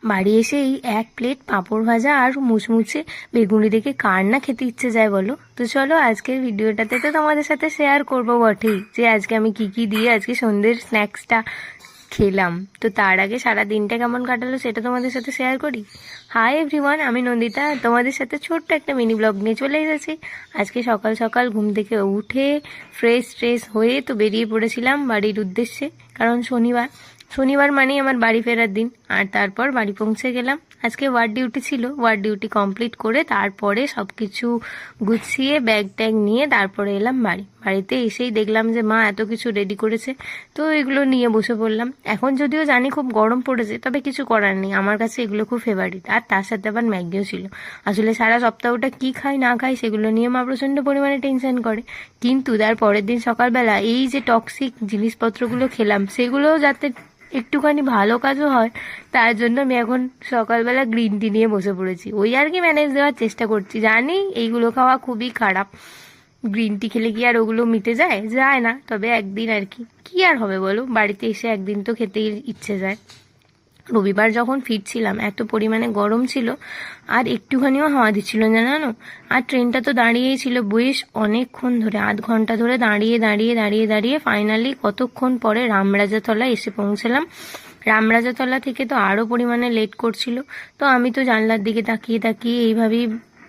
বাড়ি এসে এই এক প্লেট পাঁপড় ভাজা আর মুচমুচে বেগুনি দেখে কার না খেতে ইচ্ছে যায় বলো। তো চলো আজকের ভিডিওটাতে তো তোমাদের সাথে শেয়ার করবো বটেই যে আজকে আমি কি দিয়ে আজকে সন্ধ্যের স্ন্যাক্সটা খেলাম। তো তার আগে সারা দিনটা কেমন কাটালো সেটা তোমাদের সাথে শেয়ার করি। হাই এভরিওয়ান, আমি নন্দিতা, তোমাদের সাথে ছোট্ট একটা মিনি ব্লগ নিয়ে চলে এসেছি। আজকে সকাল সকাল ঘুম থেকে উঠে ফ্রেশ হয়ে তো বেরিয়ে পড়েছিলাম বাড়ির উদ্দেশ্যে, কারণ শনিবার মানেই আমার বাড়ি ফেরার দিন। আর তারপর বাড়ি পৌঁছে গেলাম। আজকে ওয়ার্ড ডিউটি ছিল, ওয়ার্ড ডিউটি কমপ্লিট করে তারপরে সব কিছু গুছিয়ে ব্যাগ ট্যাগ নিয়ে তারপরে এলাম বাড়িতে এসেই দেখলাম যে মা এত কিছু রেডি করেছে, তো এগুলো নিয়ে বসে পড়লাম। এখন যদিও জানি খুব গরম পড়েছে, তবে কিছু করার নেই, আমার কাছে এগুলো খুব ফেভারিট। আর তার সাথে আবার ম্যাগিও ছিল। আসলে সারা সপ্তাহটা কি খাই না খাই সেগুলো নিয়ে মা প্রচণ্ড পরিমাণে টেনশন করে, কিন্তু তার পরের দিন সকালবেলা এই যে টক্সিক জিনিসপত্রগুলো খেলাম সেগুলোও যাতে একটুখানি ভালো কাজও হয়, তার জন্য আমি এখন সকালবেলা গ্রিন টি নিয়ে বসে পড়েছি। ওই আর কি ম্যানেজ দেওয়ার চেষ্টা করছি। জানি এইগুলো খাওয়া খুবই খারাপ, গ্রিন টি খেলে কি আর ওগুলো মিটে যায় না, তবে একদিন আর কি আর হবে বলো, বাড়িতে এসে একদিন তো খেতেই ইচ্ছে যায়। রবিবার যখন ফিরছিলাম এত পরিমাণে গরম ছিল আর একটুখানিও হাওয়া দিচ্ছিল না, জানো। আর ট্রেনটা তো দাঁড়িয়েই ছিল বেশ অনেকক্ষণ ধরে, আধ ঘন্টা ধরে দাঁড়িয়ে ফাইনালি কতক্ষণ পরে রামরাজাতলা এসে পৌঁছলাম। রামরাজাতলা থেকে তো আরও পরিমাণে লেট করছিল, তো আমি তো জানলার দিকে তাকিয়ে এইভাবেই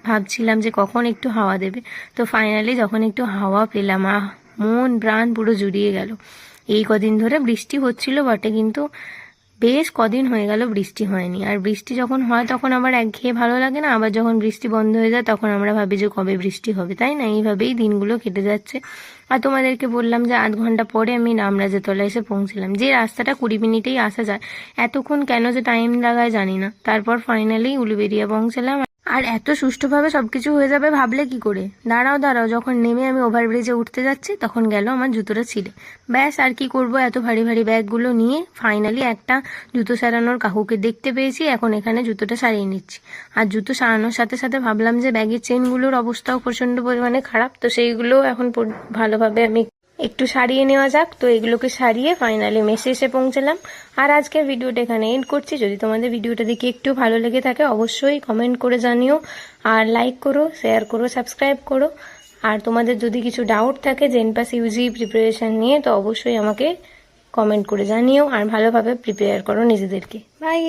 ভাবছিলাম যে কখন একটু হাওয়া দেবে। তো ফাইনালি যখন একটু হাওয়া পেলাম, মন প্রাণ পুরো জুড়িয়ে গেল। এই কদিন ধরে বৃষ্টি হচ্ছিল বটে, কিন্তু বেশ কদিন হয়ে গেল বৃষ্টি হয়নি। আর বৃষ্টি যখন হয় তখন আবার একঘেয়ে ভালো লাগে না, আবার যখন বৃষ্টি বন্ধ হয়ে যায় তখন আমরা ভাবি যে কবে বৃষ্টি হবে, তাই না। এইভাবেই দিনগুলো কেটে যাচ্ছে। আর তোমাদেরকে বললাম যে আধ ঘন্টা পরে আমি রামরাজাতলা এসে পৌঁছলাম। যে রাস্তাটা 20 মিনিটেই আসা যায়, এতক্ষণ কেন যে টাইম লাগায় জানি না। তারপর ফাইনালি উলুবেড়িয়া পৌঁছলাম। আর এত সুষ্ঠুভাবে সবকিছু হয়ে যাবে ভাবলে কি করে। দাঁড়াও, যখন নেমে আমি ওভারব্রিজে উঠতে যাচ্ছি তখন গেল আমার জুতোটা ছিঁড়ে। ব্যাস, আর কি করব, এত ভারী ব্যাগগুলো নিয়ে ফাইনালি একটা জুতো সারানোর কাকুকে দেখতে পেয়েছি, এখন এখানে জুতোটা সারিয়ে নিচ্ছি। আর জুতো সারানোর সাথে সাথে ভাবলাম যে ব্যাগের চেনগুলোর অবস্থাও প্রচণ্ড পরিমাণে খারাপ, তো সেইগুলোও এখন ভালোভাবে আমি একটু সারিয়ে নেওয়া যাক। তো এগুলোকে সারিয়ে ফাইনালি মেসে এসে পৌঁছলাম। আর আজকের ভিডিওটা এখানে এন্ড করছি। যদি তোমাদের ভিডিওটা দেখে একটু ভালো লেগে থাকে অবশ্যই কমেন্ট করে জানিও, আর লাইক করো, শেয়ার করো, সাবস্ক্রাইব করো। আর তোমাদের যদি কিছু ডাউট থাকে জেনপাস ইউজি প্রিপারেশন নিয়ে, তো অবশ্যই আমাকে কমেন্ট করে জানিও, আর ভালোভাবে প্রিপেয়ার করো নিজেদেরকে। বাই।